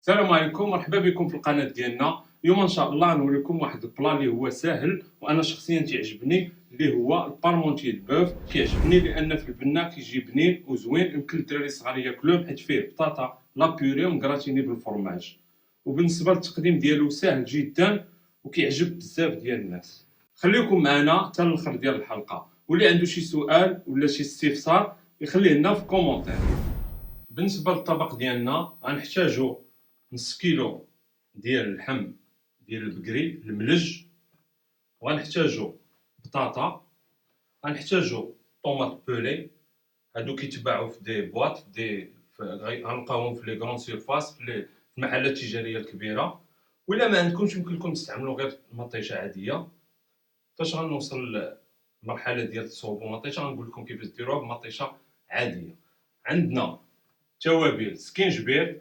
السلام عليكم، مرحبا بكم في القناة ديالنا. اليوم ان شاء الله نوريكم واحد البلا اللي هو ساهل وانا شخصيا تيعجبني، اللي هو البارمونتي البوف. كيعجبني لان في البنه كيجي بنين وزوين، يمكن الدراري الصغار ياكلوه حيت فيه بطاطا لا بيوري ومكراتيني بالفرماج. وبالنسبه للتقديم ديالو ساهل جدا وكيعجب بزاف ديال الناس. خليكم معنا حتى الاخر ديال الحلقه، واللي عنده شي سؤال ولا شي استفسار يخليه لنا في الكومونتير. بالنسبه للطبق ديالنا غنحتاجو نص كيلو ديال اللحم ديال البقري الملج، وغنحتاجو بطاطا، غنحتاجو طوماط بولي. هادو كيتباعو في دي بواط غنلقاوهم في لي غران سيرفاس في المحلات التجاريه الكبيره. ولا ما عندكمش يمكن لكم تستعملوا غير مطيشه عاديه. فاش غنوصل المرحله ديال تصوبوا مطيشه غنقول لكم كيفاش ديروها بمطيشه عاديه. عندنا توابل سكينجبير،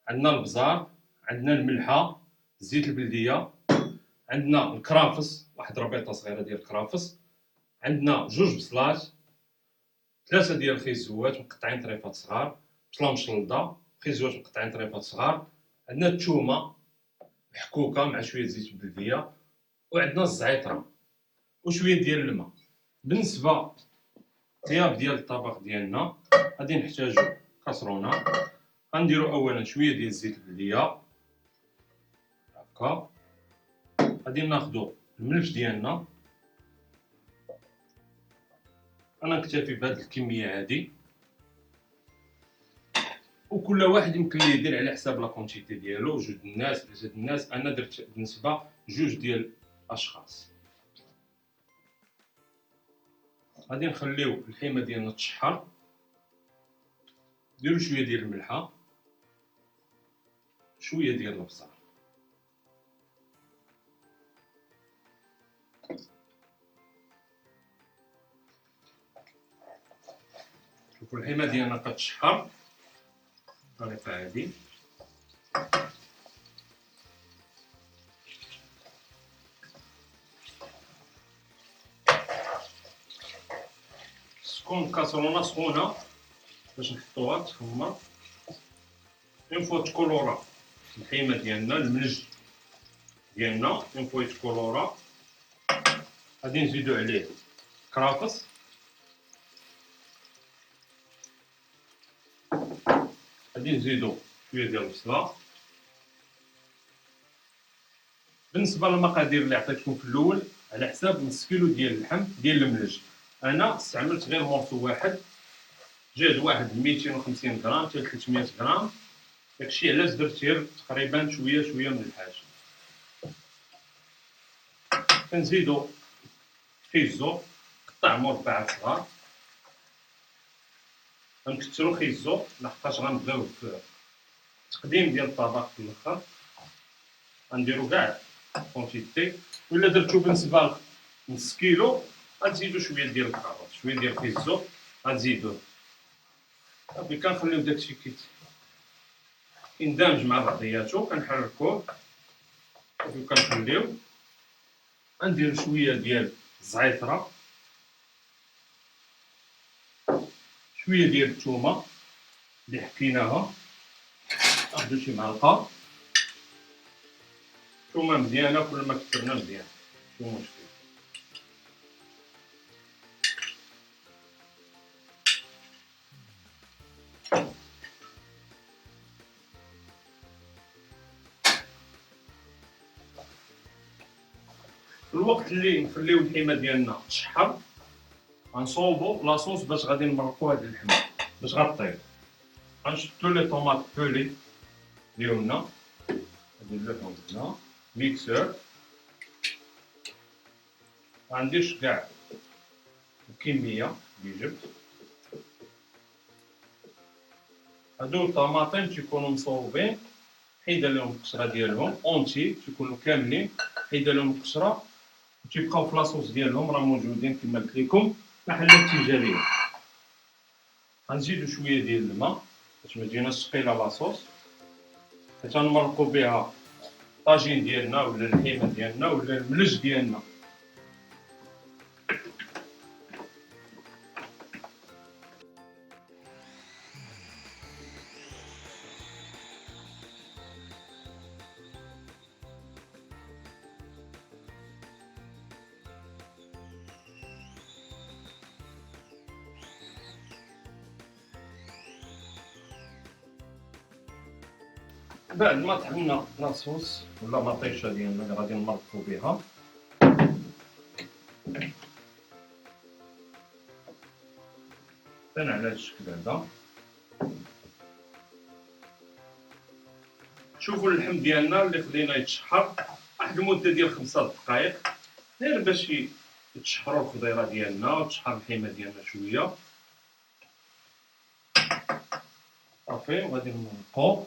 عندنا البزار، عندنا الملحه، زيت البلديه، عندنا الكرافس، واحد ربيطه صغيره ديال الكرافس، عندنا جوج بصلات، ثلاثه ديال الخيزوات مقطعين طريفات صغار، بصله مشلضه، خيزوات مقطعين طريفات صغار، عندنا الثومه محكوكه مع شويه زيت البلديه، وعندنا الزعتر وشويه ديال الماء. بالنسبه الطياب ديال الطبق ديالنا غادي نحتاجو كاسرونه. غنديرو اولا شويه ديال زيت البلديه هكا. غادي ناخدو الملح ديالنا، انا نكتفي بهاد الكميه هادي، وكل واحد يمكن ليه يدير على حساب لا كونتيتي ديالو. جوج الناس ثلاثه الناس، انا درت بالنسبه جوج ديال الاشخاص. غادي نخليو الحيمه ديالنا تشحر، نديرو شويه ديال الملحه، شويه ديال البصل، شوفوا الحيمه ديالنا كتشحر بالطريقه هادي. تكون الكاسرونه سخونه باش نحطوها تخمر. اون فوا تكولورا الحيمه ديالنا الملج ديالنا، اون فوا يتكولورا غادي نزيدو عليه كرافس، غادي نزيدو شويه ديال البصله. بالنسبه للمقادير اللي عطيتكم في الاول، على حساب نص كيلو ديال اللحم ديال الملج، انا استعملت غير مورسو واحد، جاد واحد 250 غرام حتى 300 غرام. داكشي علاش درت غير تقريبا شويه من الحاجه. كنزيدو خيزو قطع مربعات صغار، غنكثرو خيزو لحقاش غنبداو في التقديم ديال الطبق في الاخر. غنديرو كاع كونتيتي، ولا درتو بالنسبه نص كيلو غتزيدو شويه ديال الكاروط، شويه ديال الخيزو غتزيدوه صافي. كنخليو داكشي كيندمج مع بعضياتو، كنحركوه صافي وكنخليو. غندير شويه ديال الزعتره، شويه ديال الثومه اللي حكيناها، ناخدو شي معلقه. الثومه مزيانه، كل ما كثرنا مزيان ماشي مشكل. في الوقت اللي نخليو الحيمه ديالنا تشحر غنصوبو لاصوص باش غادي نمرقو هاد اللحمه باش غطيب. غنشدو لي طوماط بولي ديالنا، غادي نلوحهم هنا ميكسور. غنديرش كاع الكميه اللي جبت. هادو الطماطم تيكونوا مصوبين، حيد لهم القشره ديالهم اونتي، تيكونوا كاملين حيد لهم القشره وتيبقاو في لاصوص ديالهم راه موجودين كما قلت لكم في المحلات التجاريه. غنزيدو شويه ديال الماء باش ما تجيناش ثقيله لاصوص، حيت غنمرقو بها الطاجين ديالنا ولا الحيمه ديالنا ولا الملج ديالنا. بعد ما طحنا لاصوص ولا مطيشه ديالنا اللي غادي نمرقو بها، بان على هاد الشكل هذا. شوفوا اللحم ديالنا اللي خلينا يتشحر واحد المده ديال 5 دقائق، غير باش يتشحروا الخضيره ديالنا وتشحر الحيمه ديالنا شويه. صافي، وغادي نمرقو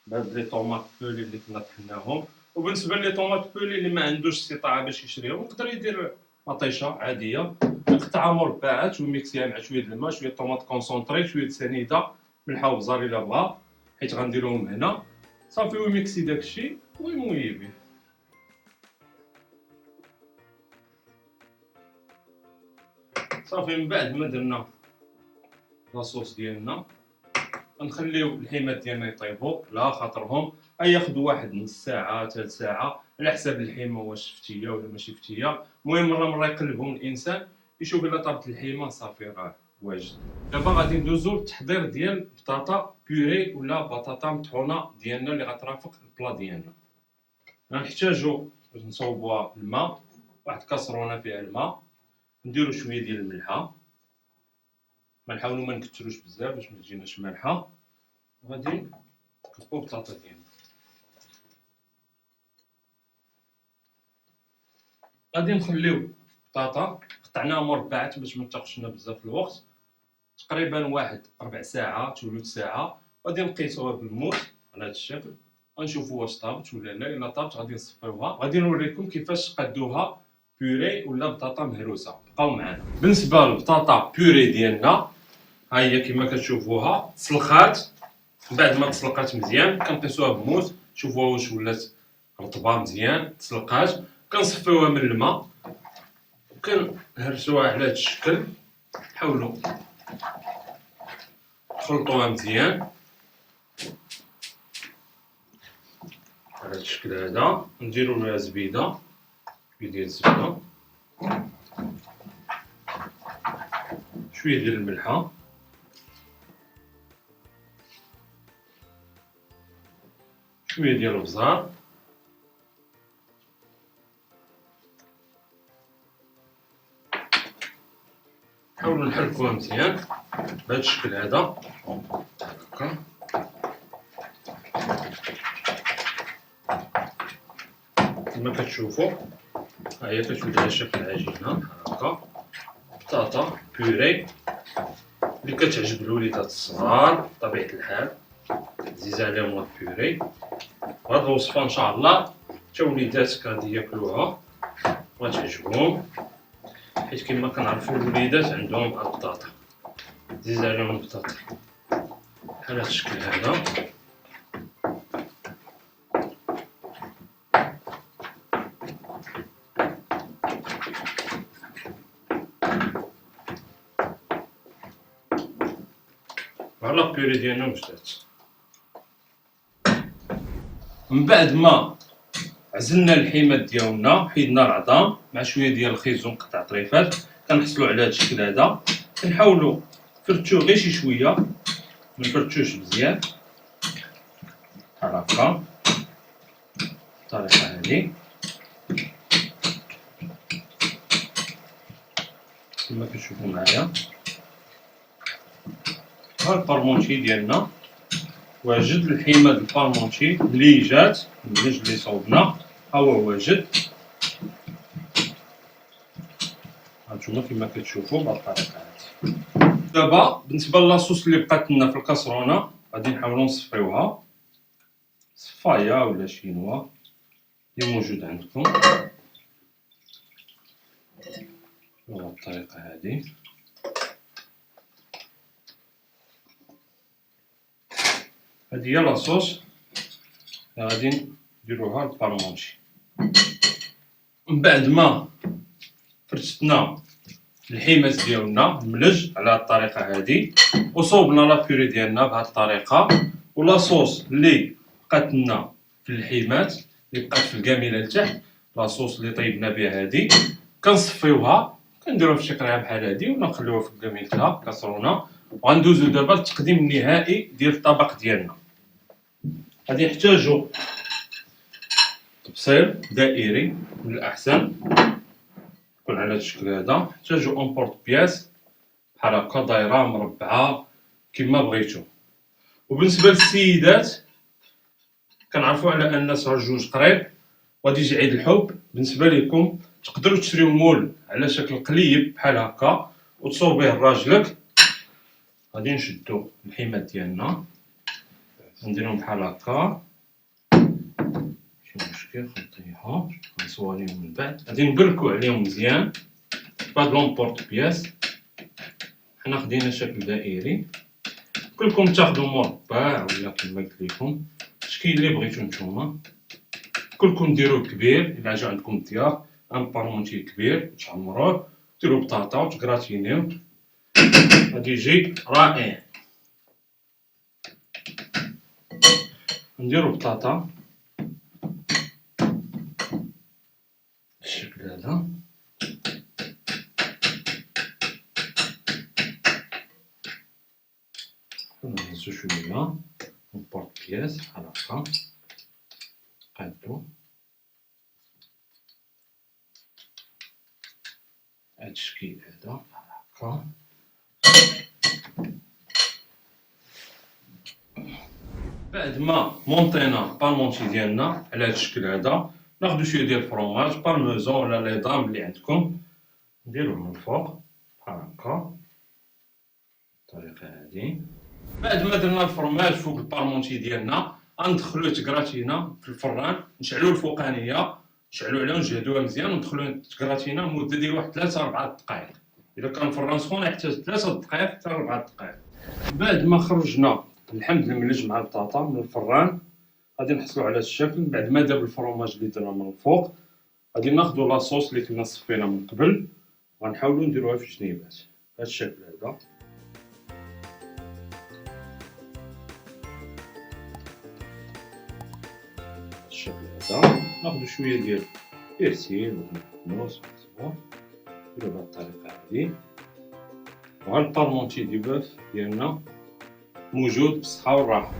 بهاد لي طوماط بولي اللي كنا طحناهم. وبالنسبه لي طوماط بولي اللي ما عندوش استطاعه باش يشريهم يقدر يدير مطيشه عاديه، يقطعها مربعات ويميكسيها مع شويه د الماء، شويه طوماط كونسونطري، شويه سنيده، ملحه وبزار الا بغا، حيت غنديروهم هنا. صافي، ويميكسي داكشي ويموي به. صافي، من بعد ما درنا لاصوص ديالنا غنخليو الحيمات ديالنا يطيبوا على خاطرهم، ياخذوا واحد نص ساعه 3 ساعه على حساب الحيمه واش فتيه ولا ماشي فتيه. المهم مره يقلبهم الانسان يشوف الا طابت الحيمه، صافي راه واجد. دابا غادي ندوزو للتحضير ديال بطاطا بيوري ولا بطاطا مطحونه ديالنا اللي غترافق البلا ديالنا. غنحتاجو باش نصوبوها الماء، واحد كاسرونه فيها الماء، نديرو شويه ديال الملحه، ما نحاولوا ما نكثروش بزاف باش ما تجيناش مالحه. وغادي نكبو البطاطا ديالنا، غادي نخليو البطاطا قطعناها مربعات باش ما تاخذش لنا بزاف الوقت، تقريبا واحد ربع ساعه ثلث ساعه. غادي نقيسوها بالموس على هذا الشكل، غنشوفوا واش طابت ولا لا. الا طابت غادي نصفيوها، غادي نوريكم كيفاش قادوها بيوري ولا بطاطا مهروسه. بقاو معنا. بالنسبه للبطاطا بيوري ديالنا، ها هي كما كتشوفوها تسلخات. بعد ما تسلقات مزيان كنقيسوها بموس، شوفوها واش ولات رطبه مزيان تسلقات. كنصفيوها من الماء وكنهرسوها على هذا الشكل. حاولوا تخلطوها مزيان على هذا الشكل هذا. نديرو لها زبيده، شويه ديال الزبده، شويه ديال الملحه، شويه ديال البزار، نحاولوا نحركوها مزيان بهذا الشكل هذا هكا. كما كتشوفوا ها هي كتولي على شكل عجينه هكا. بطاطا بيوري اللي كتعجب الوليدات الصغار بطبيعه الحال، عزيزه عليهم البيوري. وهاد الوصفه ان شاء الله حتى وليداتك غادي ياكلوها وتعجبهم، حيت كما كنعرفوا الوليدات عندهم البطاطا، عزيزه عليهم البطاطا. بحال هاد الشكل هذا. فوالا البيوري ديالنا وجدات. من بعد ما عزلنا الحيمات ديالنا، حيدنا العظام مع شويه ديال الخيزو مقطع طريفات، كنحصلوا على هذا الشكل هذا. كنحاولوا نفرتوه غير شي شويه، ما نفرتوش مزيان بحال هكا بالطريقه هذه كما كتشوفوا معايا. ها البارمونتي ديالنا واجد. الحيمه ديال البارمونتي اللي جات المنج اللي صوبنا ها هو واجد. هانتوما كما كتشوفوا بهاد الطريقه هادي. دابا بالنسبه لاصوص اللي بقات لنا في الكاسرونه غادي نحاولوا نصفيوها، صفايه ولا شينوا اللي موجود عندكم بهاد الطريقه هادي. هادي هي لاصوص غادي نديروها للبارمونتي. من بعد ما فرشتنا الحيمات ديالنا الملج على هاد الطريقه هادي، وصوبنا لا بيوري ديالنا بهاد الطريقه، ولاصوص اللي بقات لنا في الحيمات اللي بقات في الكاميله لتحت، لاصوص اللي طيبنا بها هادي كنصفيوها كنديروها في شي قرعه بحال هادي ونخليوها في كاميلتها كاسرونه. وغندوزو دابا للتقديم النهائي ديال الطبق ديالنا. غادي نحتاجو تبصيل دائري من الأحسن يكون على هاد الشكل هذا. نحتاجو اون بورت بياس بحال هكا دايرة مربعة كيما بغيتو. وبالنسبة للسيدات كنعرفو على أن شهر جوج قريب وغادي يجي عيد الحب. بالنسبة ليكم تقدروا تشريو مول على شكل قليب بحال هكا وتصور به لراجلك. غادي نشدو الحمات ديالنا نديرهم بحال هكا، ماشي مشكل نغطيها غنصور عليهم من بعد. غادي نبركو عليهم مزيان بهاد لومبورط بياس. حنا خدينا شكل دائري، كلكم تاخدو مربع ولا كيما قلت لكم الشكل اللي بغيتو نتوما. كلكم ديروه كبير الا جا عندكم الضياف، ان بارمونتي كبير تعمروه ديروا بطاطا وتكراتينيو غادي يجي رائع. نديرو بطاطا بالشكل هذا. نهزو شويه نبورط بياس بحال هكا قادو هاد الشكل هذا بحال هكا. بعد ما مونطينا بارمونتي ديالنا على هاد الشكل هذا ناخدو شويه ديال الفرomاج بارميزون ولا لي دام اللي عندكم نديروه من الفوق بحال هكا بالطريقه هادي. بعد ما درنا الفرماج فوق البارمونتي ديالنا غندخلوه تكراتينا في الفران، نشعلو الفوقانيه نشعلو عليها ونجهدوها مزيان وندخلوه تكراتينا مده ديال واحد 3 4 دقائق. الا كان الفران سخون يحتاج 3 دقائق حتى 4 دقائق. بعد ما خرجنا الحمض الملج مع البطاطا من الفران غادي نحصلو على هاد الشكل. بعد ما داب الفرماج اللي درنا من الفوق غادي ناخدو لاصوص اللي كنا صفينا من قبل وغنحاولو نديروها في الجنيبات بهاد الشكل هذا. بالشكل هذا ناخدو شويه ديال بيرسيل ومعدنوس وصبار نديرو بهاد الطريقه هادي. وها البارمونتي دي بوف ديالنا موجود بالصحة والراحة.